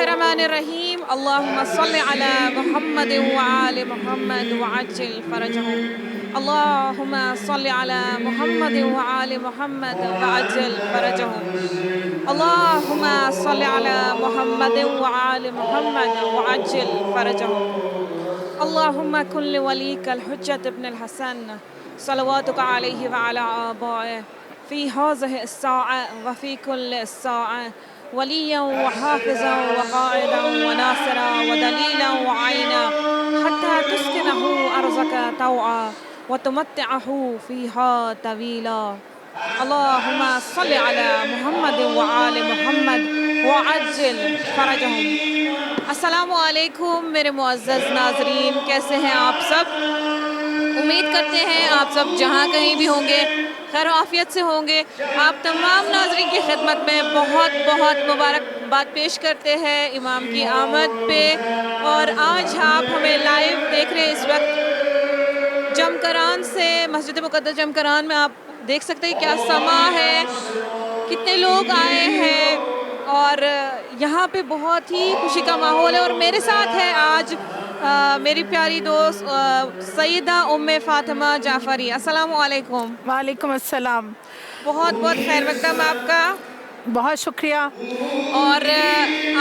الرحمن الرحیم اللہم صل علی محمد وآل محمد وعجل فرجهم اللہم صل علی محمد وآل محمد وعجل فرجهم اللہم صل علی محمد وآل محمد وعجل فرجهم اللہم کن لولیک الحجت ابن الحسن صلواتک علیہ وعلی آبائه فی هذه الساعة وفی کل الساعة وليا وحافظا وقائدا وناصرا ودليلا وعينا حتى تسكنه أرضك طوعا وتمتعه فيها طويلا اللهم صل على محمد وآل محمد وعجل فرجهم۔ السلام علیکم میرے معزز ناظرین، کیسے ہیں آپ سب؟ امید کرتے ہیں آپ سب جہاں کہیں بھی ہوں گے خیر و عافیت سے ہوں گے۔ آپ تمام ناظرین کی خدمت میں بہت بہت مبارکباد پیش کرتے ہیں امام کی آمد پہ، اور آج آپ ہمیں لائیو دیکھ رہے ہیں اس وقت جمکران سے، مسجد مقدس جمکران میں۔ آپ دیکھ سکتے ہیں کیا سما ہے، کتنے لوگ آئے ہیں، اور یہاں پہ بہت ہی خوشی کا ماحول ہے۔ اور میرے ساتھ ہے آج میری پیاری دوست سیدہ ام فاطمہ جعفری۔ السلام علیکم۔ وعلیکم السلام۔ بہت بہت خیر مقدم آپ کا، بہت شکریہ۔ اور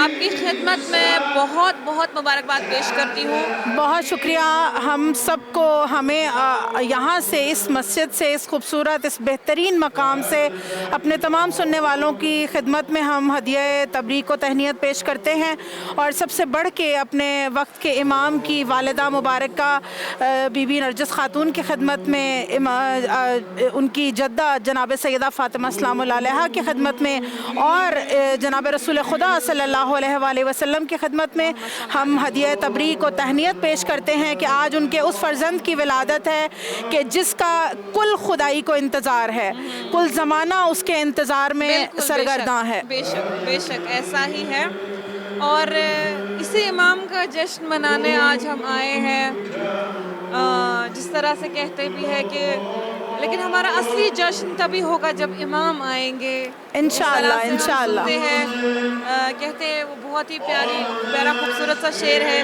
آپ کی خدمت میں بہت بہت مبارکباد پیش کرتی ہوں۔ بہت شکریہ ہم سب کو، ہمیں یہاں سے، اس مسجد سے، اس خوبصورت، اس بہترین مقام سے اپنے تمام سننے والوں کی خدمت میں ہم ہدیہ تبریک و تہنیت پیش کرتے ہیں، اور سب سے بڑھ کے اپنے وقت کے امام کی والدہ مبارکہ بی بی نرجس خاتون کی خدمت میں، ان کی جدہ جناب سیدہ فاطمہ سلام اللہ علیہا کی خدمت میں، اور جناب رسول خدا صلی اللہ علیہ وآلہ وسلم کی خدمت میں ہم ہدیہ تبریک و تہنیت پیش کرتے ہیں کہ آج ان کے اس فرزند کی ولادت ہے کہ جس کا کل خدائی کو انتظار ہے، کل زمانہ اس کے انتظار میں سرگرداں ہے۔ بے شک بے شک ایسا ہی ہے، اور اسی امام کا جشن منانے آج ہم آئے ہیں۔ جس طرح سے کہتے بھی ہے کہ لیکن ہمارا اصلی جشن تبھی ہوگا جب امام آئیں گے انشاءاللہ انشاءاللہ۔ کہتے ہیں وہ بہت ہی پیارا خوبصورت سا شعر ہے،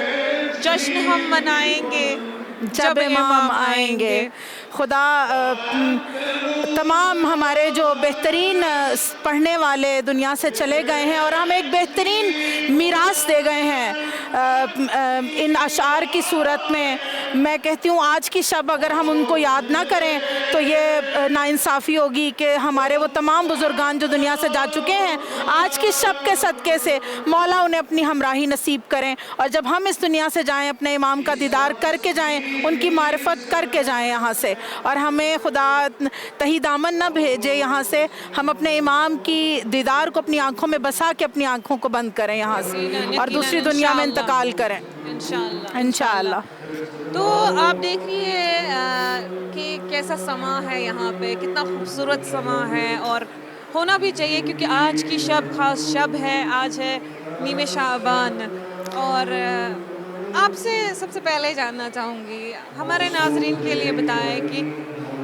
جشن ہم منائیں گے جب امام آئیں گے۔ خدا تمام ہمارے جو بہترین پڑھنے والے دنیا سے چلے گئے ہیں، اور ہم ایک بہترین میراث دے گئے ہیں ان اشعار کی صورت میں۔ میں کہتی ہوں آج کی شب اگر ہم ان کو یاد نہ کریں تو یہ ناانصافی ہوگی کہ ہمارے وہ تمام بزرگان جو دنیا سے جا چکے ہیں، آج کی شب کے صدقے سے مولا انہیں اپنی ہمراہی نصیب کریں، اور جب ہم اس دنیا سے جائیں اپنے امام کا دیدار کر کے جائیں، ان کی معرفت کر کے جائیں یہاں سے، اور ہمیں خدا تہی دامن نہ بھیجے یہاں سے، ہم اپنے امام کی دیدار کو اپنی آنکھوں میں بسا کے اپنی آنکھوں کو بند کریں یہاں سے، اور دوسری دنیا میں انتقال کریں انشاءاللہ۔ تو آپ دیکھیے کہ کیسا سما ہے یہاں پہ، کتنا خوبصورت سما ہے، اور ہونا بھی چاہیے کیونکہ آج کی شب خاص شب ہے، آج ہے نیم شعبان۔ اور آپ سے سب سے پہلے جاننا چاہوں گی، ہمارے ناظرین کے لیے بتائیں کہ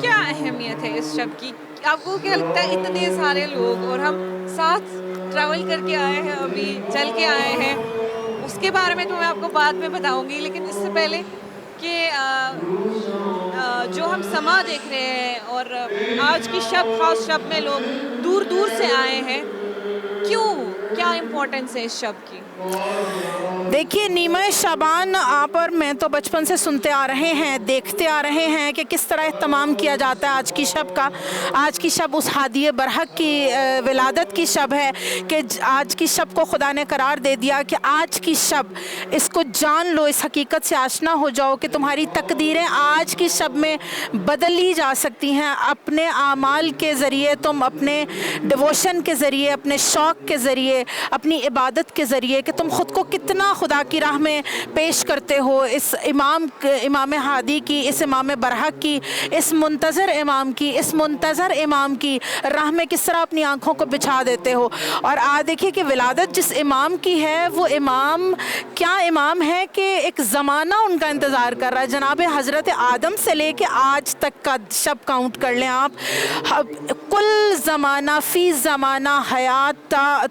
کیا اہمیت ہے اس شب کی؟ آپ کو کیا لگتا ہے اتنے سارے لوگ، اور ہم ساتھ ٹریول کر کے آئے ہیں، ابھی چل کے آئے ہیں، اس کے بارے میں تو میں آپ کو بعد میں بتاؤں گی، لیکن اس سے پہلے کہ جو ہم سما دیکھ رہے ہیں اور آج کی شب خاص شب میں لوگ دور دور سے آئے ہیں، کیوں، کیا امپورٹنس ہے اس شب کی؟ دیکھیے نیمہ شعبان آپ اور میں تو بچپن سے سنتے آ رہے ہیں، دیکھتے آ رہے ہیں کہ کس طرح اہتمام کیا جاتا ہے آج کی شب کا۔ آج کی شب اس ہادی برحق کی ولادت کی شب ہے کہ آج کی شب کو خدا نے قرار دے دیا کہ آج کی شب اس کو جان لو، اس حقیقت سے آشنا ہو جاؤ کہ تمہاری تقدیریں آج کی شب میں بدلی جا سکتی ہیں۔ اپنے اعمال کے ذریعے تم اپنے ڈیووشن کے ذریعے، اپنے شوق کے ذریعے، اپنی عبادت کے ذریعے کہ تم خود کو کتنا خدا کی راہ میں پیش کرتے ہو، اس امام ہادی کی، اس امام برحق کی، اس منتظر امام کی راہ میں کس طرح اپنی آنکھوں کو بچھا دیتے ہو۔ اور آج دیکھیے کہ ولادت جس امام کی ہے، وہ امام کیا امام ہے کہ ایک زمانہ ان کا انتظار کر رہا ہے۔ جناب حضرت آدم سے لے کے آج تک کا شب کاؤنٹ کر لیں آپ، کل زمانہ فی زمانہ حیات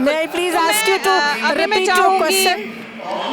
May I please ask you to repeat your question?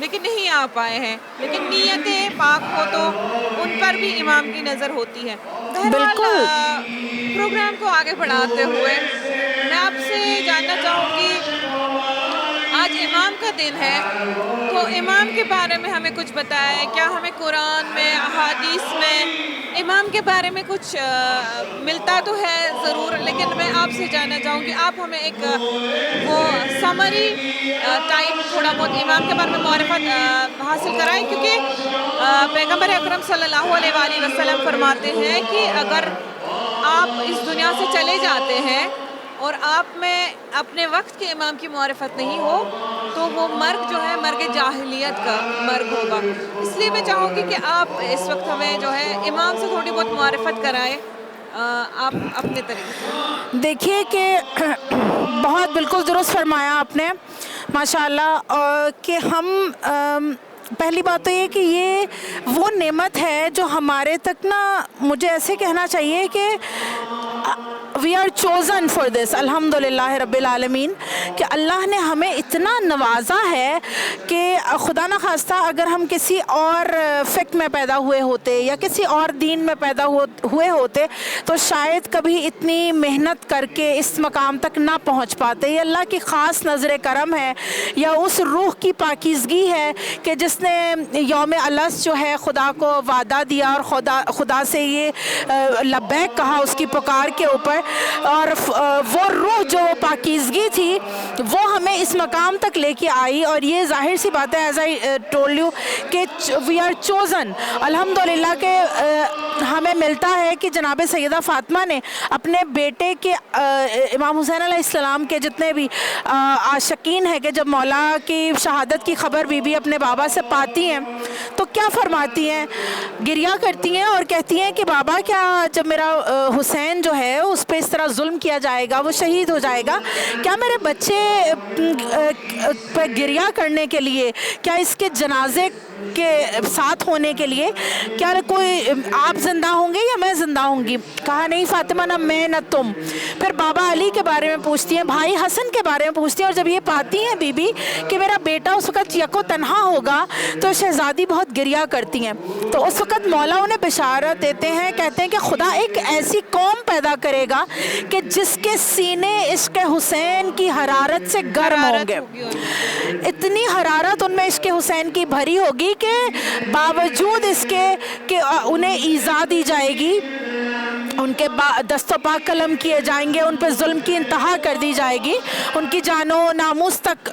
لیکن نہیں آ پائے ہیں، لیکن نیتیں پاک ہو تو ان پر بھی امام کی نظر ہوتی ہے۔ بالکل۔ پروگرام کو آگے بڑھاتے ہوئے میں آپ سے جاننا چاہوں گی، آج امام کا دن ہے تو امام کے بارے میں ہمیں کچھ بتائیں، کیا ہمیں قرآن میں، احادیث میں امام کے بارے میں کچھ ملتا تو ہے ضرور، لیکن میں آپ سے جاننا چاہوں گی آپ ہمیں ایک وہ سمری ٹائپ تھوڑا بہت امام کے بارے میں معرفت حاصل کرائیں، کیونکہ پیغمبر اکرم صلی اللہ علیہ وآلہ وسلم فرماتے ہیں کہ اگر آپ اس دنیا سے چلے جاتے ہیں اور آپ میں اپنے وقت کے امام کی معرفت نہیں ہو تو وہ مرگ جو ہے مرگ جاہلیت کا مرگ ہوگا۔ اس لیے میں چاہوں گی کہ آپ اس وقت ہمیں جو ہے امام سے تھوڑی بہت معرفت کرائیں آپ اپنے طریقے سے۔ دیکھیے کہ بہت بالکل درست فرمایا آپ نے ماشاءاللہ، کہ ہم پہلی بات تو یہ کہ یہ وہ نعمت ہے جو ہمارے تک نا، مجھے ایسے کہنا چاہیے کہ we are chosen for this, الحمدللہ رب العالمین، کہ اللہ نے ہمیں اتنا نوازا ہے کہ خدا نخواستہ اگر ہم کسی اور فقہ میں پیدا ہوئے ہوتے یا کسی اور دین میں پیدا ہوئے ہوتے تو شاید کبھی اتنی محنت کر کے اس مقام تک نہ پہنچ پاتے۔ یہ اللہ کی خاص نظر کرم ہے یا اس روح کی پاکیزگی ہے کہ جس نے یوم الست جو ہے خدا کو وعدہ دیا اور خدا سے یہ لبیک کہا اس کی پکار کے اوپر، اور وہ روح جو پاکیزگی تھی وہ ہمیں اس مقام تک لے کے آئی، اور یہ ظاہر سی بات ہے ایز آئی ٹولڈ یو کہ وی آر چوزن الحمدللہ، کہ ہمیں ملتا ہے کہ جناب سیدہ فاطمہ نے اپنے بیٹے کے امام حسین علیہ السلام کے جتنے بھی عاشقین ہیں کہ جب مولا کی شہادت کی خبر بی بی اپنے بابا سے پاتی ہیں تو کیا فرماتی ہیں، گریہ کرتی ہیں اور کہتی ہیں کہ بابا کیا جب میرا حسین جو ہے اس پہ اس طرح ظلم کیا جائے گا، وہ شہید ہو جائے گا، کیا میرے بچے پہ گریہ کرنے کے لیے، کیا اس کے جنازے کے ساتھ ہونے کے لیے کیا کوئی آپ زندہ ہوں گے یا میں زندہ ہوں گی؟ کہا نہیں فاطمہ، نہ میں نہ تم۔ پھر بابا علی کے بارے میں پوچھتی ہیں، بھائی حسن کے بارے میں پوچھتی ہیں، اور جب یہ پاتی ہیں بی بی کہ میرا بیٹا اس وقت یکو تنہا ہوگا تو شہزادی بہت گریہ کرتی ہیں، تو اس وقت مولا انہیں بشارت دیتے ہیں، کہتے ہیں کہ خدا ایک ایسی قوم پیدا کرے گا کہ جس کے سینے عشق حسین کی حرارت سے گرم ہوں گے، اتنی حرارت ان میں عشق حسین کی بھری ہوگی کہ باوجود اس کے کہ انہیں ایذا دی جائے گی، ان کے دست و پاک قلم کیے جائیں گے، ان پہ ظلم کی انتہا کر دی جائے گی، ان کی جان و ناموس تک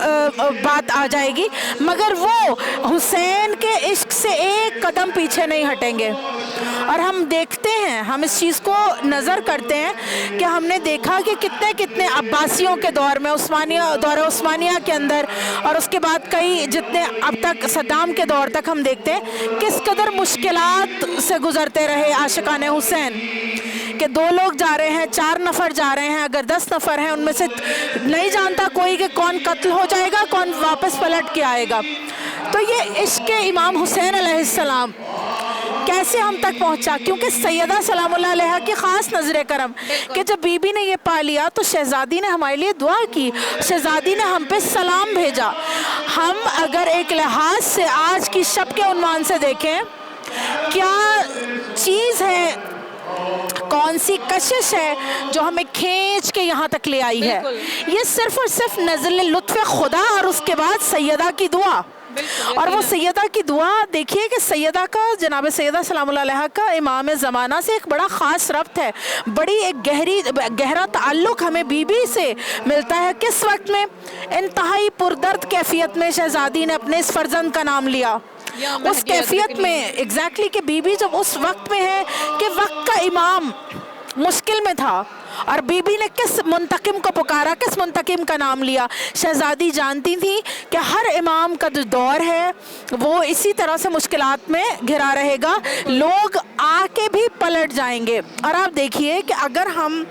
بات آ جائے گی، مگر وہ حسین کے عشق سے ایک قدم پیچھے نہیں ہٹیں گے۔ اور ہم دیکھتے ہیں، ہم اس چیز کو نظر کرتے ہیں کہ ہم نے دیکھا کہ کتنے عباسیوں کے دور میں، دور عثمانیہ کے اندر، اور اس کے بعد کئی جتنے اب تک صدام کے دور تک ہم دیکھتے ہیں کس قدر مشکلات سے گزرتے رہے عاشقان حسین، کہ 2 لوگ جا رہے ہیں، 4 نفر جا رہے ہیں، اگر 10 نفر ہیں ان میں سے نہیں جانتا کوئی کہ کون قتل ہو جائے گا، کون واپس پلٹ کے آئے گا۔ تو یہ عشق امام حسین علیہ السلام کیسے ہم تک پہنچا؟ کیونکہ سیدہ سلام اللہ علیہ کی خاص نظر کرم کہ جب بی بی نے یہ پا لیا تو شہزادی نے ہمارے لیے دعا کی، شہزادی نے ہم پہ سلام بھیجا۔ ہم اگر ایک لحاظ سے آج کی شب کے عنوان سے دیکھیں، کیا چیز ہے، کون سی کشش ہے جو ہمیں کھینچ کے یہاں تک لے آئی ہے؟ یہ صرف اور صرف نزل لطف خدا اور اس کے بعد سیدہ کی دعا، اور وہ سیدہ کی دعا دیکھیے کہ سیدہ کا، جناب سیدہ سلام اللہ علیہ کا امام زمانہ سے ایک بڑا خاص ربط ہے، بڑی ایک گہرا تعلق ہمیں بی بی سے ملتا ہے۔ کس وقت میں؟ انتہائی پردرد کیفیت میں شہزادی نے اپنے اس فرزند کا نام لیا، اس کیفیت میں ایگزیکٹلی کہ بی بی جب اس وقت میں ہے کہ وقت کا امام مشکل میں تھا، اور بی بی نے کس منتقم کو پکارا، کس منتقم کا نام لیا؟ شہزادی جانتی تھی کہ ہر امام کا جو دور ہے وہ اسی طرح سے مشکلات میں گھرا رہے گا، لوگ آ کے بھی پلٹ جائیں گے۔ اور آپ دیکھیے کہ اگر ہم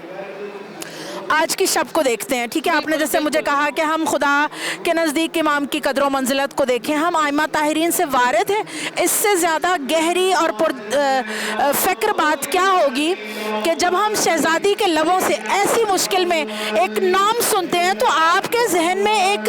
آج کی شب کو دیکھتے ہیں، ٹھیک ہے، آپ نے جیسے مجھے کہا کہ ہم خدا کے نزدیک امام کی قدر و منزلت کو دیکھیں، ہم ائمہ طاہرین سے وارد ہیں، اس سے زیادہ گہری اور فکر بات کیا ہوگی کہ جب ہم شہزادی کے لبوں سے ایسی مشکل میں ایک نام سنتے ہیں تو آپ کے ذہن میں ایک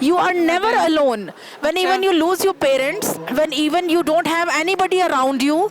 You are never alone. When even you lose your parents, when even you don't have anybody around you,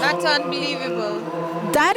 That's unbelievable. That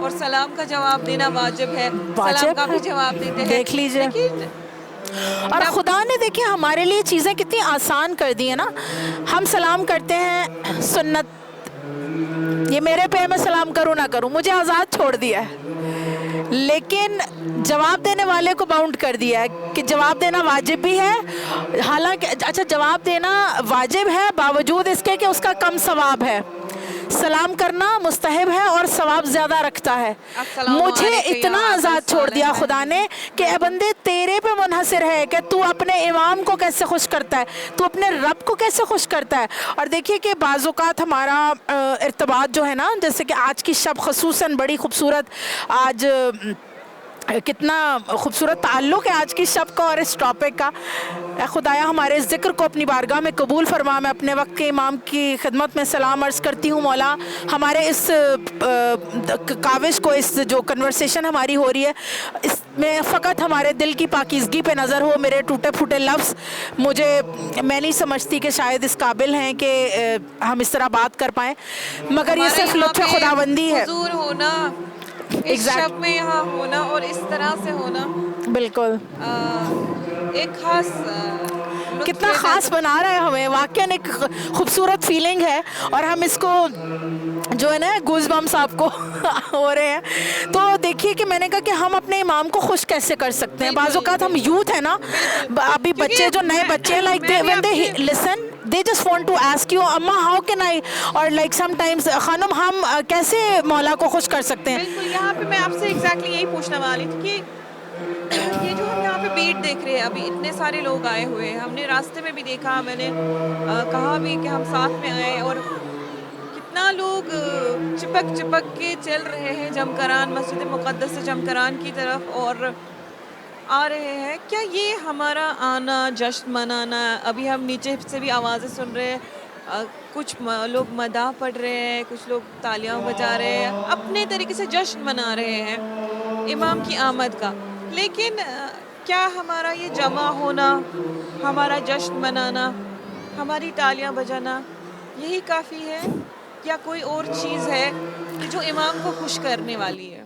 اور سلام کا جواب دینا واجب ہے. واجب سلام کا ہے. بھی جواب دیتے ہیں. دیکھ لیجئے. اور خدا نے دیکھیں ہمارے لیے چیزیں کتنی آسان کر دی ہیں نا. ہم سلام کرتے ہیں سنت، یہ میرے پہ میں سلام کروں نہ کروں، مجھے آزاد چھوڑ دیا ہے، لیکن جواب دینے والے کو باؤنڈ کر دیا ہے کہ جواب دینا واجب بھی ہے. حالانکہ اچھا جواب دینا واجب ہے باوجود اس کے کہ اس کا کم ثواب ہے. سلام کرنا مستحب ہے اور ثواب زیادہ رکھتا ہے. مجھے اتنا آزاد چھوڑ دیا خدا نے کہ اے بندے تیرے پہ منحصر ہے کہ تو اپنے امام کو کیسے خوش کرتا ہے، تو اپنے رب کو کیسے خوش کرتا ہے. اور دیکھیے کہ بعض اوقات ہمارا ارتباط جو ہے نا، جیسے کہ آج کی شب خصوصاً بڑی خوبصورت، آج کتنا خوبصورت تعلق ہے آج کی شب کا اور اس ٹاپک کا. اے خدایا ہمارے اس ذکر کو اپنی بارگاہ میں قبول فرما. میں اپنے وقت کے امام کی خدمت میں سلام عرض کرتی ہوں. مولا ہمارے اس کاوش کو، اس جو کنورسیشن ہماری ہو رہی ہے، اس میں فقط ہمارے دل کی پاکیزگی پہ نظر ہو. میرے ٹوٹے پھوٹے لفظ میں نہیں سمجھتی کہ شاید اس قابل ہیں کہ ہم اس طرح بات کر پائیں، مگر یہ صرف لطف خداوندی ہے. حضور ہونا، اس شب میں یہاں ہونا اور اس طرح سے ہونا، بالکل ایک خاص کتنا خاص بنا رہا ہے ہمیں. واقعاً ایک خوبصورت فیلنگ ہے اور ہم اس کو جو ہے نا گوز بمس آپ کو ہو رہے ہیں. تو دیکھیے کہ میں نے کہا کہ ہم اپنے امام کو خوش کیسے کر سکتے ہیں. بعض اوقات ہم یوتھ ہیں نا، ابھی بچے جو نئے بچے like when they listen they just want to ask you اما how can I اور like sometimes خانم ہم کیسے مولا کو خوش کر سکتے ہیں. بالکل یہاں پہ میں آپ سے ایگزیکٹلی یہی پوچھنے والی تھی کہ یہ جو ہم یہاں پہ بیٹ دیکھ رہے ہیں، ابھی اتنے سارے لوگ آئے ہوئے ہیں، ہم نے راستے میں بھی دیکھا، میں نے کہا بھی کہ ہم ساتھ میں آئے، اور کتنا لوگ چپک چپک کے چل رہے ہیں جمکران، مسجد مقدس سے جمکران کی طرف اور آ رہے ہیں. کیا یہ ہمارا آنا، جشن منانا، ابھی ہم نیچے سے بھی آوازیں سن رہے ہیں، کچھ لوگ مداح پڑھ رہے ہیں، کچھ لوگ تالیاں بجا رہے ہیں، اپنے طریقے سے جشن منا رہے ہیں امام کی آمد کا. لیکن کیا ہمارا یہ جمع ہونا، ہمارا جشن منانا، ہماری تالیاں بجانا یہی کافی ہے یا کوئی اور چیز ہے کہ جو امام کو خوش کرنے والی ہے؟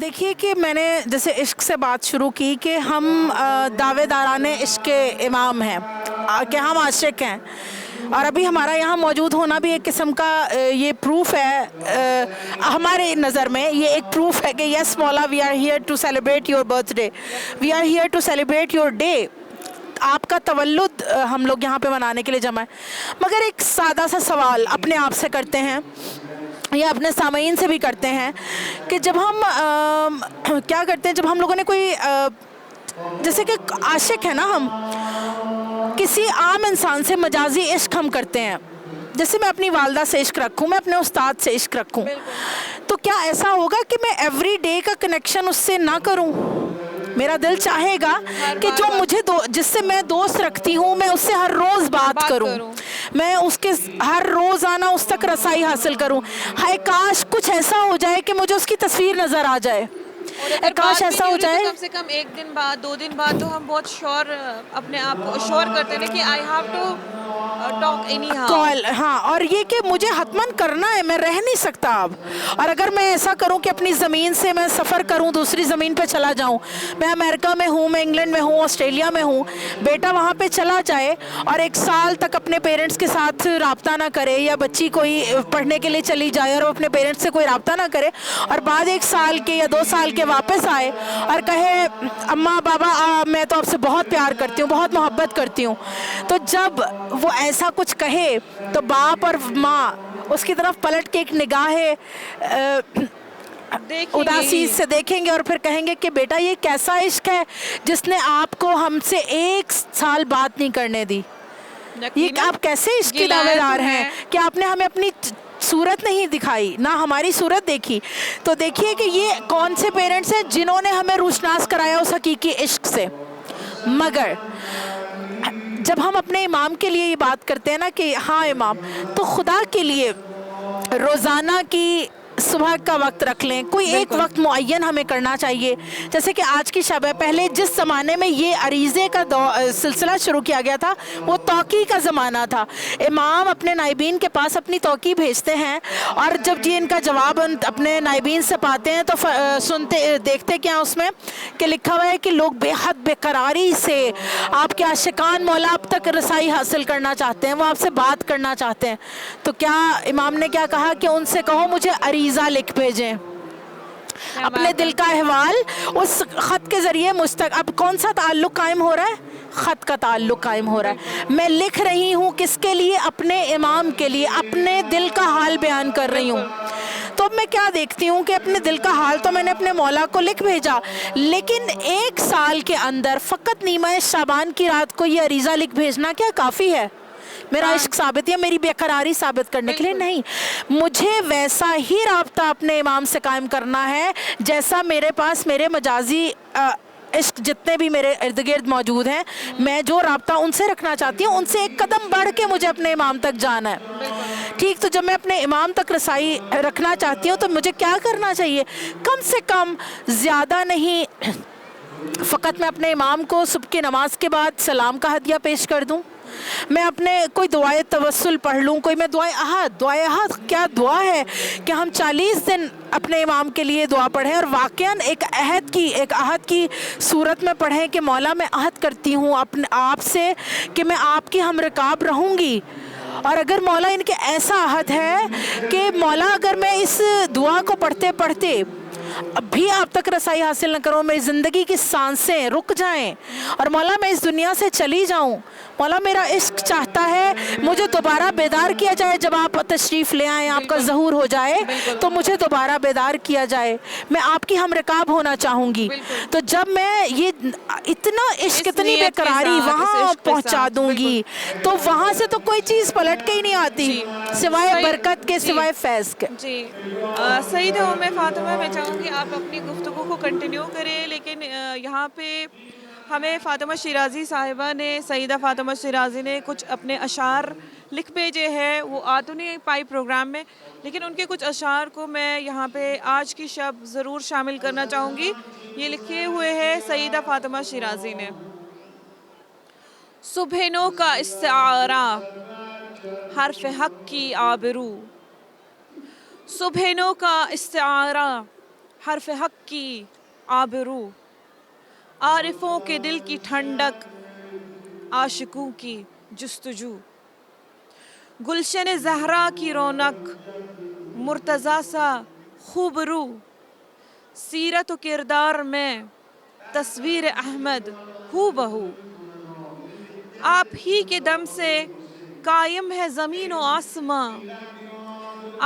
دیکھیے کہ میں نے جیسے عشق سے بات شروع کی کہ ہم دعوے داران عشق کے امام ہیں، کہ ہم عاشق ہیں، اور ابھی ہمارا یہاں موجود ہونا بھی ایک قسم کا یہ پروف ہے ہمارے نظر میں. یہ ایک پروف ہے کہ یس مولا we are here to celebrate your birthday, we are here to celebrate your day. آپ کا تولد ہم لوگ یہاں پہ منانے کے لیے جمع ہیں. مگر ایک سادہ سا سوال اپنے آپ سے کرتے ہیں یا اپنے سامعین سے بھی کرتے ہیں کہ جب ہم کیا کرتے ہیں، جب ہم لوگوں نے کوئی جیسے کہ عاشق ہے نا، ہم کسی عام انسان سے مجازی عشق ہم کرتے ہیں. جیسے میں اپنی والدہ سے عشق رکھوں، میں اپنے استاد سے عشق رکھوں، تو کیا ایسا ہوگا کہ میں ایوری ڈے کا کنیکشن اس سے نہ کروں؟ میرا دل چاہے گا کہ جو مجھے جس سے میں دوست رکھتی ہوں میں اس سے ہر روز بات کروں، میں اس کے ہر روز آنا اس تک رسائی حاصل کروں. ہائے کاش کچھ ایسا ہو جائے کہ مجھے اس کی تصویر نظر آ جائے. کاش ایسا ہو جائے کم سے کم 1 دن بعد 2 دن بعد تو ہم بہت شور اپنے آپ کو شور کرتے ہیں کہ I have to talk any call. ہاں، اور یہ کہ مجھے حتماً کرنا ہے، میں رہ نہیں سکتا اب. اور اگر میں ایسا کروں کہ اپنی زمین سے میں سفر کروں، دوسری زمین پہ چلا جاؤں، میں امریکہ میں ہوں، میں انگلینڈ میں ہوں، آسٹریلیا میں ہوں، بیٹا وہاں پہ چلا جائے اور 1 سال تک اپنے پیرنٹس کے ساتھ رابطہ نہ کرے، یا بچی کوئی پڑھنے کے لیے چلی جائے اور وہ اپنے پیرنٹس سے کوئی رابطہ نہ کرے، اور بعد 1 سال کے یا 2 سال کے واپس آئے اور کہے اماں بابا میں تو آپ سے بہت پیار کرتی ہوں، بہت محبت کرتی ہوں. تو جب وہ ایسا کچھ کہے تو باپ اور ماں اس کی طرف پلٹ کے ایک نگاہ اداسی سے دیکھیں گے اور پھر کہیں گے کہ بیٹا یہ کیسا عشق ہے جس نے آپ کو ہم سے 1 سال بات نہیں کرنے دی. یہ آپ کیسے عشق کے دعوے دار ہیں کہ آپ نے ہمیں اپنی صورت نہیں دکھائی، نہ ہماری صورت دیکھی. تو دیکھیے کہ یہ کون سے پیرنٹس ہیں جنہوں نے ہمیں روشناس کرایا اس حقیقی عشق سے. مگر جب ہم اپنے امام کے لیے یہ بات کرتے ہیں نا کہ ہاں امام، تو خدا کے لیے روزانہ کی صبح کا وقت رکھ لیں, کوئی ایک وقت معین ہمیں کرنا چاہیے. جیسے کہ آج کی شب ہے, پہلے جس زمانے میں یہ عریضے کا سلسلہ شروع کیا گیا تھا وہ توقیع کا زمانہ تھا. امام اپنے نائبین کے پاس اپنی توقیع بھیجتے ہیں, اور جب ان کا جواب اپنے نائبین سے پاتے ہیں تو سنتے دیکھتے کیا اس میں کہ لکھا ہوا ہے کہ لوگ بے حد بے قراری سے آپ کے عاشقان مولا اب تک رسائی حاصل کرنا چاہتے ہیں, وہ آپ سے بات کرنا چاہتے ہیں. تو کیا امام نے کیا کہا کہ ان سے کہو مجھے عریضہ لکھ بھیجیں, اپنے دل کا احوال اس خط کے ذریعے مجھ تک. اب کون سا تعلق قائم ہو رہا ہے؟ خط کا تعلق قائم ہو رہا ہے. میں لکھ رہی ہوں کس کے لیے؟ اپنے امام کے لیے, اپنے دل کا حال بیان کر رہی ہوں. تو اب میں کیا دیکھتی ہوں کہ اپنے دل کا حال تو میں نے اپنے مولا کو لکھ بھیجا, لیکن ایک سال کے اندر فقط نیمہ شعبان کی رات کو یہ عریضہ لکھ بھیجنا کیا کافی ہے میرا عشق ثابت یا میری بے قراری ثابت کرنے کے لیے؟ نہیں, مجھے ویسا ہی رابطہ اپنے امام سے قائم کرنا ہے جیسا میرے پاس میرے مجازی عشق جتنے بھی میرے ارد گرد موجود ہیں, میں جو رابطہ ان سے رکھنا چاہتی ہوں ان سے ایک قدم بڑھ کے مجھے اپنے امام تک جانا ہے. ٹھیک, تو جب میں اپنے امام تک رسائی رکھنا چاہتی ہوں تو مجھے کیا کرنا چاہیے؟ کم سے کم, زیادہ نہیں, فقط میں اپنے امام کو صبح کی نماز کے بعد سلام کا ہدیہ پیش کر دوں, میں اپنے کوئی دعائے توسل پڑھ لوں, کوئی میں دعائے احد کیا دعا ہے کہ ہم 40 دن اپنے امام کے لیے دعا پڑھیں اور واقعاً ایک عہد کی صورت میں پڑھیں کہ مولا میں عہد کرتی ہوں اپنے آپ سے کہ میں آپ کی ہم رکاب رہوں گی. اور اگر مولا ان کے ایسا عہد ہے کہ مولا اگر میں اس دعا کو پڑھتے پڑھتے اب بھی آپ تک رسائی حاصل نہ کروں, میری زندگی کی سانسیں رک جائیں اور مولا میں اس دنیا سے چلی جاؤں, مولا میرا عشق چاہتا ہے مجھے دوبارہ بیدار کیا جائے, جب آپ تشریف لے آئیں آپ کا ظہور ہو جائے تو مجھے دوبارہ بیدار کیا جائے, میں آپ کی ہم رکاب ہونا چاہوں گی. تو جب میں یہ اتنا عشق اتنی بے قراری وہاں پہنچا دوں گی تو وہاں سے تو کوئی چیز پلٹ کے ہی نہیں آتی سوائے برکت کے, سوائے فیض کے. جی سیدہ ام فاطمہ, میں چاہوں گی آپ اپنی گفتگو کو کنٹینیو کریں, لیکن یہاں پہ ہمیں فاطمہ شیرازی صاحبہ نے, سیدہ فاطمہ شیرازی نے کچھ اپنے اشعار لکھ بھیجے ہیں, وہ آ تو نہیں پائی پروگرام میں, لیکن ان کے کچھ اشعار کو میں یہاں پہ آج کی شب ضرور شامل کرنا چاہوں گی. یہ لکھے ہوئے ہیں سیدہ فاطمہ شیرازی نے. صبح نو کا استعارہ حرف حق کی آبرو, صبح نو کا استعارہ حرف حق کی آبرو, عارفوں کے دل کی ٹھنڈک عاشقوں کی جستجو, گلشن زہرا کی رونق مرتضیٰ سا خوبرو, سیرت و کردار میں تصویر احمد ہو بہو, آپ ہی کے دم سے قائم ہے زمین و آسماں,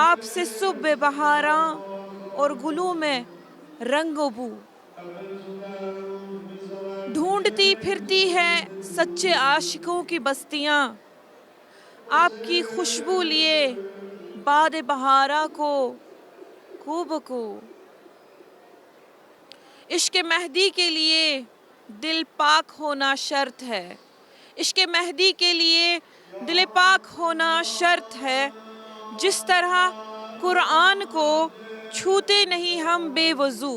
آپ سے صبح بہاراں اور گلوں میں رنگ و بو, ڈھونڈتی پھرتی ہے سچے عاشقوں کی بستیاں, آپ کی خوشبو لیے باد بہارا کو بکو, عشق مہدی کے لیے دل پاک ہونا شرط ہے, عشق مہدی کے لیے دل پاک ہونا شرط ہے, جس طرح قرآن کو چھوتے نہیں ہم بے وضو,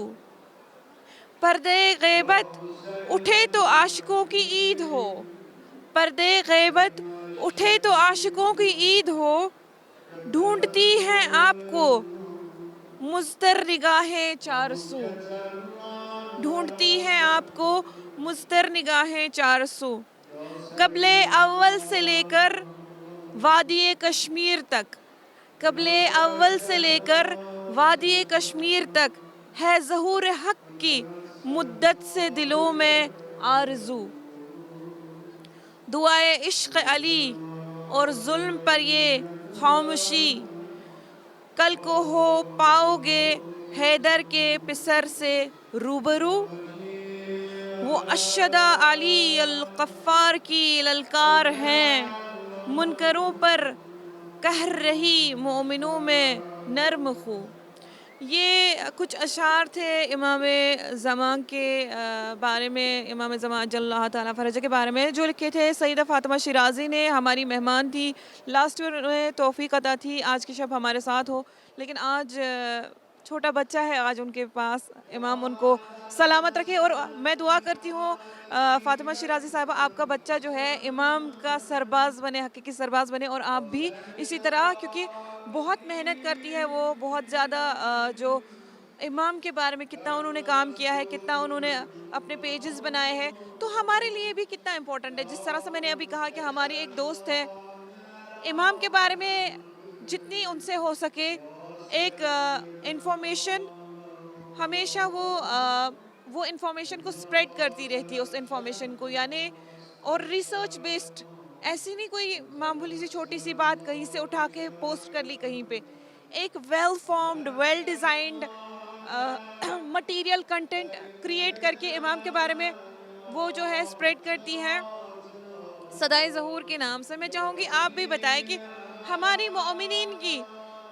پردے غیبت اٹھے تو عاشقوں کی عید ہو, پردے غیبت اٹھے تو عاشقوں کی عید ہو, ڈھونڈتی ہیں آپ کو مضطر نگاہیں چار سو, ڈھونڈتی ہیں آپ کو مضطر نگاہیں چار سو, قبل اول سے لے کر وادی کشمیر تک, قبل اول سے لے کر وادی کشمیر تک ہے ظہور حق کی مدت سے دلوں میں آرزو, دعائے عشق علی اور ظلم پر یہ خاموشی, کل کو ہو پاؤ گے حیدر کے پسر سے روبرو, وہ اشہدا علی الغفار کی للکار ہیں, منکروں پر قہر رہی مومنوں میں نرم خو. یہ کچھ اشعار تھے امام زمان کے بارے میں, امام زمان جل اللہ تعالیٰ فرجہ کے بارے میں, جو لکھے تھے سیدہ فاطمہ شیرازی نے. ہماری مہمان تھی, لاسٹ ایئر انہیں توفیق عطا تھی آج کی شب ہمارے ساتھ ہو, لیکن آج چھوٹا بچہ ہے آج ان کے پاس. امام ان کو سلامت رکھے. اور میں دعا کرتی ہوں فاطمہ شیرازی صاحبہ آپ کا بچہ جو ہے امام کا سرباز بنے, حقیقی سرباز بنے, اور آپ بھی اسی طرح, کیونکہ بہت محنت کرتی ہے وہ, بہت زیادہ جو امام کے بارے میں کتنا انہوں نے کام کیا ہے, کتنا انہوں نے اپنے پیجز بنائے ہیں, تو ہمارے لیے بھی کتنا امپورٹنٹ ہے. جس طرح سے میں نے ابھی کہا کہ ہماری ایک دوست ہے, امام کے بارے میں جتنی ان سے ہو سکے ایک انفارمیشن, ہمیشہ وہ انفارمیشن کو اسپریڈ کرتی رہتی ہے, اس انفارمیشن کو, یعنی اور ریسرچ بیسڈ, ایسی نہیں کوئی معمولی سی چھوٹی سی بات کہیں سے اٹھا کے پوسٹ کر لی کہیں پہ. ایک well formed, well designed material content create کر کے امام کے بارے میں وہ جو ہے اسپریڈ کرتی ہیں صدائے ظہور کے نام سے. میں چاہوں گی آپ بھی بتائیں کہ ہماری مومنین کی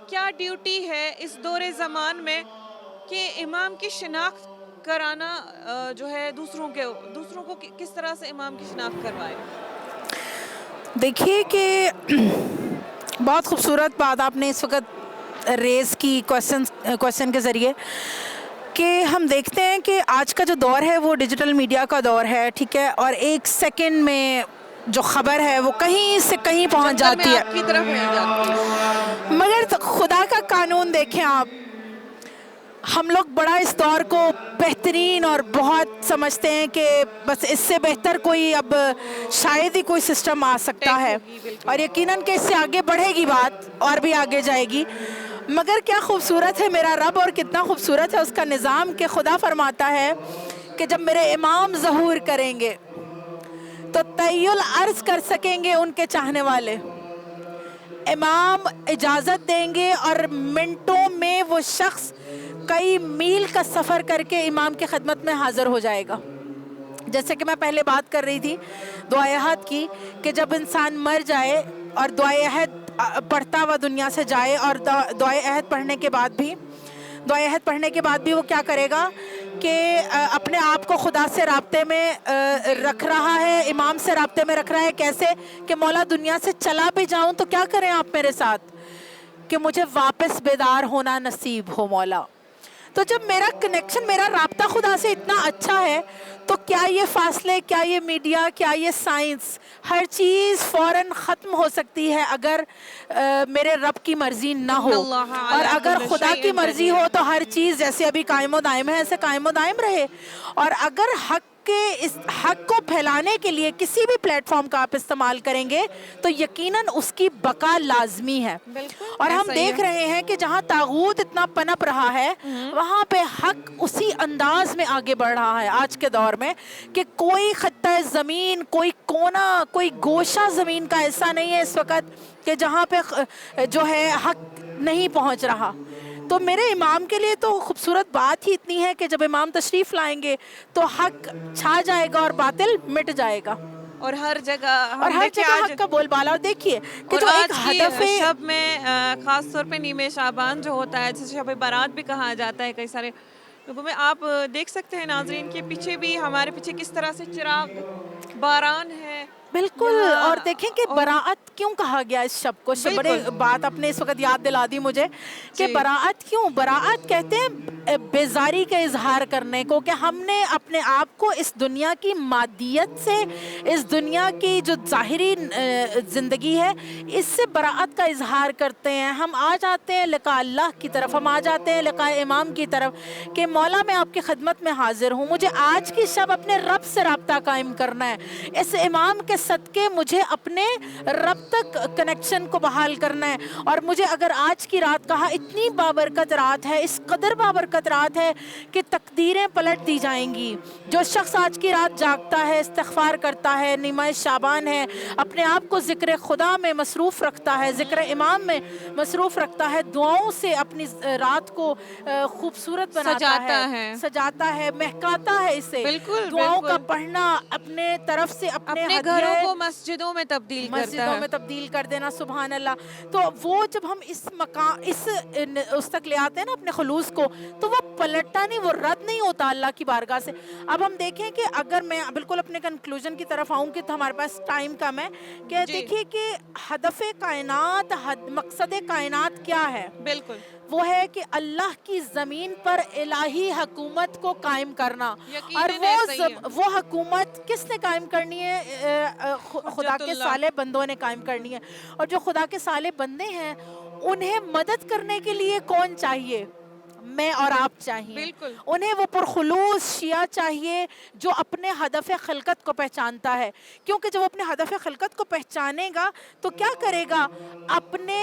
کیا ڈیوٹی ہے اس دور زمان میں کہ امام کی شناخت کرانا جو ہے دوسروں کو کس طرح سے امام کی شناخت کروائے. دیکھیے کہ بہت خوبصورت بات آپ نے اس وقت ریز کی کوشچن کے ذریعے, کہ ہم دیکھتے ہیں کہ آج کا جو دور ہے وہ ڈیجیٹل میڈیا کا دور ہے, ٹھیک ہے, اور ایک سیکنڈ میں جو خبر ہے وہ کہیں سے کہیں پہنچ جاتی ہے. آپ کی طرف پہنچ جاتی ہے. مگر خدا کا قانون دیکھیں آپ, ہم لوگ بڑا اس دور کو بہترین اور بہت سمجھتے ہیں کہ بس اس سے بہتر کوئی اب شاید ہی کوئی سسٹم آ سکتا ہے, اور یقیناً کہ اس سے آگے بڑھے گی بات, اور بھی آگے جائے گی. مگر کیا خوبصورت ہے میرا رب, اور کتنا خوبصورت ہے اس کا نظام, کہ خدا فرماتا ہے کہ جب میرے امام ظہور کریں گے تو طی العرض کر سکیں گے ان کے چاہنے والے. امام اجازت دیں گے اور منٹوں میں وہ شخص کئی میل کا سفر کر کے امام کی خدمت میں حاضر ہو جائے گا. جیسے کہ میں پہلے بات کر رہی تھی دعائے عہد کی, کہ جب انسان مر جائے اور دعائے عہد پڑھتا ہوا دنیا سے جائے, اور دعائے عہد پڑھنے کے بعد بھی وہ کیا کرے گا کہ اپنے آپ کو خدا سے رابطے میں رکھ رہا ہے, امام سے رابطے میں رکھ رہا ہے. کیسے کہ مولا دنیا سے چلا بھی جاؤں تو کیا کریں آپ میرے ساتھ, کہ مجھے واپس بیدار ہونا نصیب ہو مولا. تو جب میرا کنیکشن, میرا رابطہ خدا سے اتنا اچھا ہے, تو کیا یہ فاصلے, کیا یہ میڈیا, کیا یہ سائنس, ہر چیز فوراً ختم ہو سکتی ہے اگر میرے رب کی مرضی نہ ہو. اور اگر خدا کی مرضی ہو تو ہر چیز جیسے ابھی قائم و دائم ہے ایسے قائم و دائم رہے. اور اگر اس حق کو پھیلانے کے لیے کسی بھی پلیٹ فارم کا آپ استعمال کریں گے تو یقیناً اس کی بقا لازمی ہے. اور ہم دیکھ رہے ہیں کہ جہاں طاغوت اتنا پنپ رہا ہے وہاں پہ حق اسی انداز میں آگے بڑھ رہا ہے آج کے دور میں, کہ کوئی خطہ زمین, کوئی کونا, کوئی گوشہ زمین کا ایسا نہیں ہے اس وقت کہ جہاں پہ جو ہے حق نہیں پہنچ رہا. تو میرے امام کے لیے تو خوبصورت بات ہی اتنی ہے کہ جب امام تشریف لائیں گے تو حق چھا جائے گا اور باطل مٹ جائے گا, اور ہر جگہ حق کا بول بالا. اور دیکھیے کہ جو ایک ہدف ہے شب میں خاص طور پہ نیمے شعبان جو ہوتا ہے, جسے شب برات بھی کہا جاتا ہے کئی سارے لوگوں میں, آپ دیکھ سکتے ہیں ناظرین کے پیچھے بھی, ہمارے پیچھے کس طرح سے چراغ باران ہے. بالکل. اور دیکھیں کہ براعت کیوں کہا گیا اس شب کو, بڑے بات آپ نے اس وقت یاد دلا دی مجھے کہ براعت کیوں. براعت کہتے ہیں بیزاری کا اظہار کرنے کو, کہ ہم نے اپنے آپ کو اس دنیا کی مادیت سے, اس دنیا کی جو ظاہری زندگی ہے اس سے براعت کا اظہار کرتے ہیں. ہم آ جاتے ہیں لقاء اللہ کی طرف, ہم آ جاتے ہیں لقاء امام کی طرف, کہ مولا میں آپ کی خدمت میں حاضر ہوں, مجھے آج کی شب اپنے رب سے رابطہ قائم کرنا ہے, اس امام کے صدقے مجھے اپنے رب تک کنیکشن کو بحال کرنا ہے. اور مجھے اگر آج کی رات کہا اتنی بابرکت رات ہے, اس قدر بابرکت رات ہے کہ تقدیریں پلٹ دی جائیں گی. جو شخص آج کی رات جاگتا ہے, استغفار کرتا ہے, نیمہ شعبان ہے, اپنے آپ کو ذکر خدا میں مصروف رکھتا ہے, ذکر امام میں مصروف رکھتا ہے, دعاؤں سے اپنی رات کو خوبصورت بناتا ہے, سجاتا ہے, مہکاتا ہے اسے. دعاؤں کا پڑھنا اپنے طرف سے اپنے گھروں کو مسجدوں میں تبدیل کر دینا. سبحان اللہ. تو وہ جب ہم اس مقام اس تک لے آتے ہیں نا اپنے خلوص کو, تو وہ پلٹتا نہیں, وہ رد نہیں ہوتا اللہ کی بارگاہ سے. اب ہم دیکھیں کہ اگر میں بالکل اپنے کنکلوژن کی طرف آؤں کہ ہمارے پاس ٹائم کم ہے, کہ دیکھیے کہ ہدف کائنات, مقصد کائنات کیا ہے. بالکل. وہ ہے کہ اللہ کی زمین پر الہی حکومت کو قائم کرنا. اور وہ حکومت کس نے قائم کرنی ہے؟ خدا کے صالح بندوں نے قائم کرنی ہے. اور جو خدا کے صالح بندے ہیں انہیں مدد کرنے کے لیے کون چاہیے؟ میں اور آپ چاہیے. بالکل. انہیں وہ پرخلوص شیعہ چاہیے جو اپنے ہدف خلقت کو پہچانتا ہے. کیونکہ جب وہ اپنے ہدف خلقت کو پہچانے گا تو کیا کرے گا؟ اپنے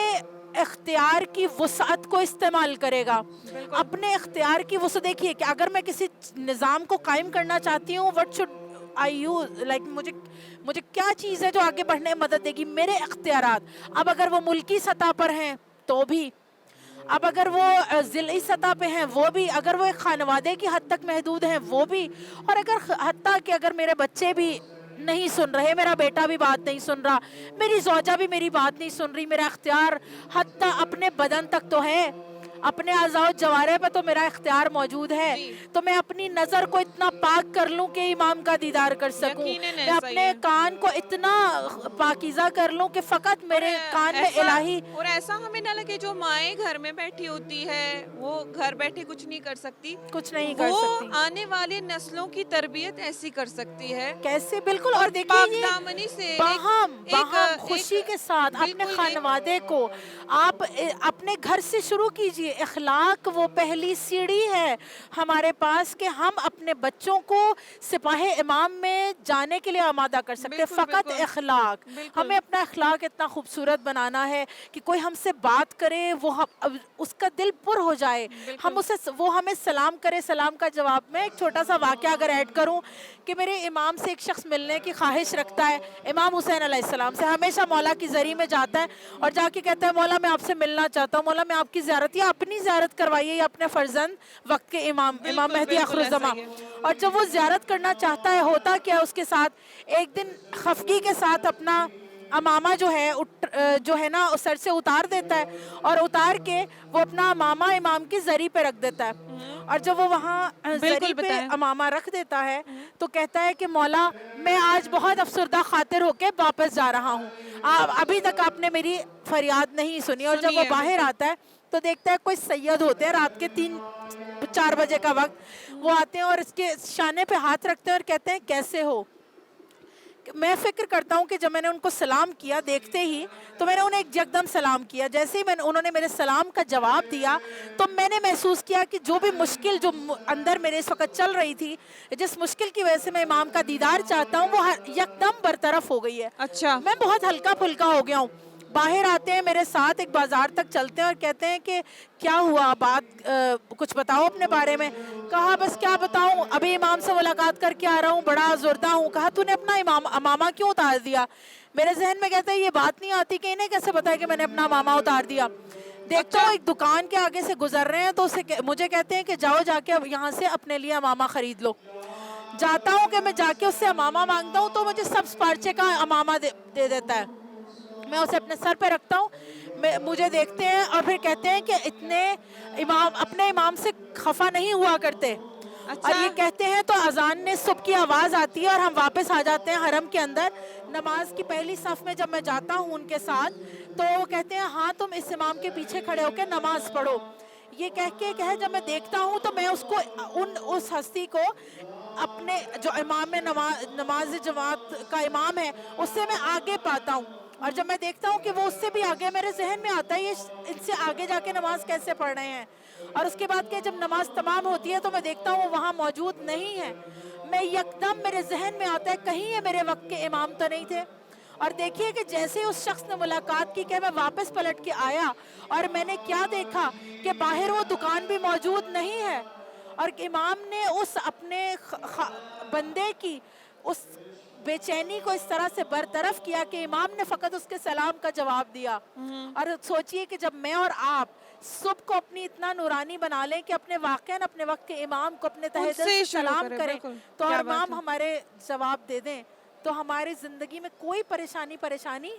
اختیار کی وسعت کو استعمال کرے گا. اپنے اختیار کی وسعت. دیکھیے کہ اگر میں کسی نظام کو قائم کرنا چاہتی ہوں, what should I use, like مجھے کیا چیز ہے جو آگے بڑھنے میں مدد دے گی؟ میرے اختیارات. اب اگر وہ ملکی سطح پر ہیں تو بھی, اب اگر وہ ضلعی سطح پہ ہیں وہ بھی, اگر وہ ایک خانوادے کی حد تک محدود ہیں وہ بھی, اور اگر حتیٰ کہ اگر میرے بچے بھی نہیں سن رہے, میرا بیٹا بھی بات نہیں سن رہا, میری زوجہ بھی میری بات نہیں سن رہی, میرا اختیار حتیٰ اپنے بدن تک تو ہے, اپنے اعضاء و جوارح پہ تو میرا اختیار موجود ہے, تو میں اپنی نظر کو اتنا پاک کر لوں کہ امام کا دیدار کر سکوں, میں اپنے کان کو اتنا پاکیزہ کر لوں کہ فقط میرے کان میں الہی. اور ایسا ہمیں نہ لگے جو مائیں گھر میں بیٹھی ہوتی ہے وہ گھر بیٹھے کچھ نہیں کر سکتی, کچھ نہیں کر سکتی, وہ آنے والی نسلوں کی تربیت ایسی کر سکتی ہے کیسے. بالکل. اور دیکھیے دامنی سے باہم خوشی کے ساتھ اپنے خانوادے کو آپ اپنے گھر سے شروع کیجئے. اخلاق وہ پہلی سیڑھی ہے ہمارے پاس کہ ہم اپنے بچوں کو سپاہ امام میں جانے کے لیے آمادہ کر سکتے. فقط اخلاق. ہمیں اپنا اخلاق اتنا خوبصورت بنانا ہے کہ کوئی ہم سے بات کرے وہ اس کا دل پر ہو جائے, وہ ہمیں سلام کرے, سلام کا جواب. میں ایک چھوٹا سا واقعہ اگر ایڈ کروں کہ میرے امام سے ایک شخص ملنے کی خواہش رکھتا ہے, امام حسین علیہ السلام سے, ہمیشہ مولا کی زری میں جاتا ہے اور جا کے کہتا ہے مولا میں آپ سے ملنا چاہتا ہوں, مولا میں آپ کی زیارت, یا اپنی زیارت کروائیے یا اپنے فرزند وقت کے امام مہدی آخر الزمان. اور جب وہ زیارت کرنا چاہتا ہے ہوتا کیا اس کے ساتھ, ایک دن خفگی کے ساتھ اپنا امامہ جو ہے نا سر سے اتار دیتا ہے, اور اتار کے وہ اپنا امامہ امام کی زری پہ رکھ دیتا ہے. اور جب وہ وہاں زری پہ امامہ رکھ دیتا ہے تو کہتا ہے کہ مولا میں آج بہت افسردہ خاطر ہو کے واپس جا رہا ہوں, ابھی تک آپ نے میری فریاد نہیں سنی. اور جب وہ باہر آتا ہے تو دیکھتا ہے کوئی سید ہوتے ہیں, رات کے 3-4 بجے کا وقت, وہ آتے ہیں اور اس کے شانے پہ ہاتھ رکھتے ہیں اور کہتے ہیں کیسے ہو. میں فکر کرتا ہوں کہ جب میں نے ان کو سلام کیا دیکھتے ہی تو میں نے انہیں ایک یکدم سلام کیا. جیسے ہی انہوں نے میرے سلام کا جواب دیا تو میں نے محسوس کیا کہ جو بھی مشکل جو اندر میرے اس وقت چل رہی تھی, جس مشکل کی وجہ سے میں امام کا دیدار چاہتا ہوں, وہ یکدم برطرف ہو گئی ہے. اچھا. میں بہت ہلکا پھلکا ہو گیا ہوں. باہر آتے ہیں میرے ساتھ, ایک بازار تک چلتے ہیں اور کہتے ہیں کہ کیا ہوا بات, کچھ بتاؤ اپنے بارے میں. کہا بس کیا بتاؤں, ابھی امام سے ملاقات کر کے آ رہا ہوں, بڑا آزردہ ہوں. کہا تو نے اپنا امامہ کیوں اتار دیا؟ میرے ذہن میں کہتا ہے یہ بات نہیں آتی کہ انہیں کیسے پتا ہے کہ میں نے اپنا امامہ اتار دیا. دیکھتا ہوں ایک دکان کے آگے سے گزر رہے ہیں تو مجھے کہتے ہیں کہ جاؤ جا کے یہاں سے اپنے لیے امامہ خرید لو. جاتا ہوں کہ میں جا کے اس سے امامہ مانگتا ہوں تو مجھے سبز پارچے کا امامہ دے دیتا ہے. میں اسے اپنے سر پہ رکھتا ہوں, مجھے دیکھتے ہیں اور پھر کہتے ہیں کہ اپنے امام سے خفا نہیں ہوا کرتے. اور یہ کہتے ہیں تو اذان نے صبح کی آواز آتی ہے اور ہم واپس آ جاتے ہیں حرم کے اندر. نماز کی پہلی صف میں جب میں جاتا ہوں ان کے ساتھ تو وہ کہتے ہیں ہاں تم اس امام کے پیچھے کھڑے ہو کے نماز پڑھو. یہ جب میں دیکھتا ہوں تو میں اس ہستی کو اپنے جو امام نماز جماعت کا امام ہے اس سے میں آگے پاتا ہوں. اور جب میں دیکھتا ہوں کہ وہ اس سے بھی آگے, میرے ذہن میں آتا ہے یہ ان سے آگے جا کے نماز کیسے پڑھ رہے ہیں. اور اس کے بعد کہ جب نماز تمام ہوتی ہے تو میں دیکھتا ہوں وہ وہاں موجود نہیں ہے. میں یکدم میرے ذہن میں آتا ہے کہیں یہ میرے وقت کے امام تو نہیں تھے. اور دیکھیے کہ جیسے اس شخص نے ملاقات کی کہ میں واپس پلٹ کے آیا اور میں نے کیا دیکھا کہ باہر وہ دکان بھی موجود نہیں ہے, اور امام نے اس اپنے بندے کی اس بے چینی کو اس طرح سے برطرف کیا کہ امام نے فقط اس کے سلام کا جواب دیا. اور سوچئے کہ جب میں اور آپ صبح کو اپنی اتنا نورانی بنا لیں کہ اپنے واقعاً اپنے وقت کے امام کو اپنے تہہ دل سے سلام کریں تو امام ہمارے جواب دے دیں تو ہماری زندگی میں کوئی پریشانی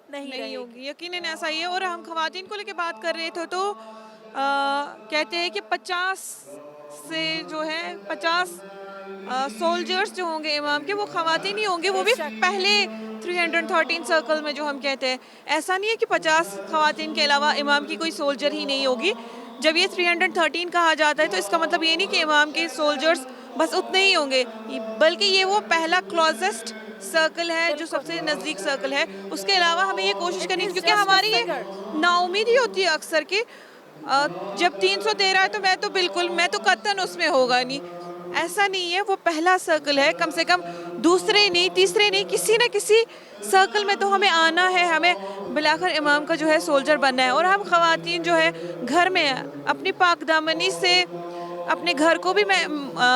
نہیں ہوگی. یقیناً ایسا ہی ہے. اور ہم خواتین کو لے کے بات کر رہے تھے تو کہتے ہیں کہ 50 سے جو ہے 50 سولجرز جو ہوں گے امام کے وہ خواتین ہی ہوں گے, وہ بھی پہلے 313 سرکل میں جو ہم کہتے ہیں. ایسا نہیں ہے کہ 50 خواتین کے علاوہ امام کی کوئی سولجر ہی نہیں ہوگی. جب یہ 313 کہا جاتا ہے تو اس کا مطلب یہ نہیں کہ امام کے سولجرز بس اتنے ہی ہوں گے، بلکہ یہ وہ پہلا کلوزسٹ سرکل ہے جو سب سے نزدیک سرکل ہے. اس کے علاوہ ہمیں یہ کوشش کرنی ہے، کیونکہ ہماری یہ نا امیدی ہوتی ہے اکثر کہ جب 313 ہے تو میں تو قطعاً اس میں ہوگا نہیں. ایسا نہیں ہے، وہ پہلا سرکل ہے. کم سے کم دوسرے نہیں، تیسرے نہیں، کسی نہ کسی سرکل میں تو ہمیں آنا ہے. ہمیں بالآخر امام کا جو ہے سولجر بننا ہے. اور ہم خواتین جو ہے گھر میں اپنی پاک دامنی سے اپنے گھر کو بھی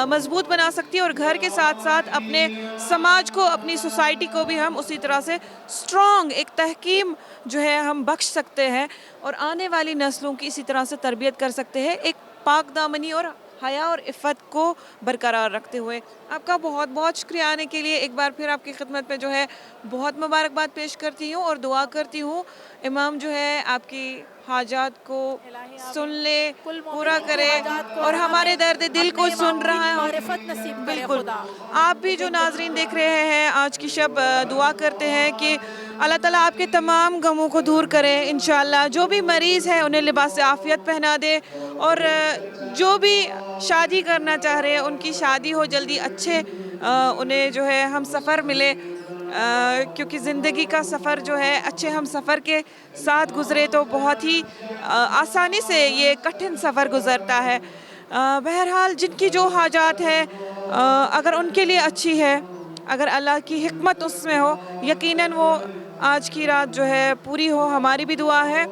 مضبوط بنا سکتی ہیں، اور گھر کے ساتھ ساتھ اپنے سماج کو، اپنی سوسائٹی کو بھی ہم اسی طرح سے اسٹرانگ ایک تحکیم جو ہے ہم بخش سکتے ہیں، اور آنے والی نسلوں کی اسی طرح سے تربیت کر سکتے ہیں ایک پاک دامنی اور حیا اور عفت کو برقرار رکھتے ہوئے. آپ کا بہت بہت شکریہ آنے کے لیے. ایک بار پھر آپ کی خدمت میں جو ہے بہت مبارکباد پیش کرتی ہوں اور دعا کرتی ہوں امام جو ہے آپ کی حاجات کو سن لے، پورا کرے، اور ہمارے درد دل کو سن رہا ہے. بالکل. آپ بھی جو ناظرین دیکھ رہے ہیں آج کی شب، دعا کرتے ہیں کہ اللہ تعالیٰ آپ کے تمام غموں کو دور کرے انشاءاللہ. جو بھی مریض ہیں انہیں لباس عافیت پہنا دے، اور جو بھی شادی کرنا چاہ رہے ہیں ان کی شادی ہو جلدی، اچھے انہیں جو ہے ہم سفر ملے، کیونکہ زندگی کا سفر جو ہے اچھے ہم سفر کے ساتھ گزرے تو بہت ہی آسانی سے یہ کٹھن سفر گزرتا ہے. بہرحال جن کی جو حاجات ہے اگر ان کے لیے اچھی ہے، اگر اللہ کی حکمت اس میں ہو، یقیناً وہ آج کی رات جو ہے پوری ہو. ہماری بھی دعا ہے.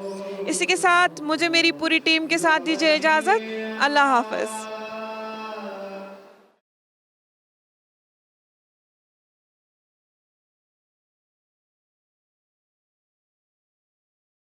اسی کے ساتھ مجھے میری پوری ٹیم کے ساتھ دیجیے اجازت. اللہ حافظ.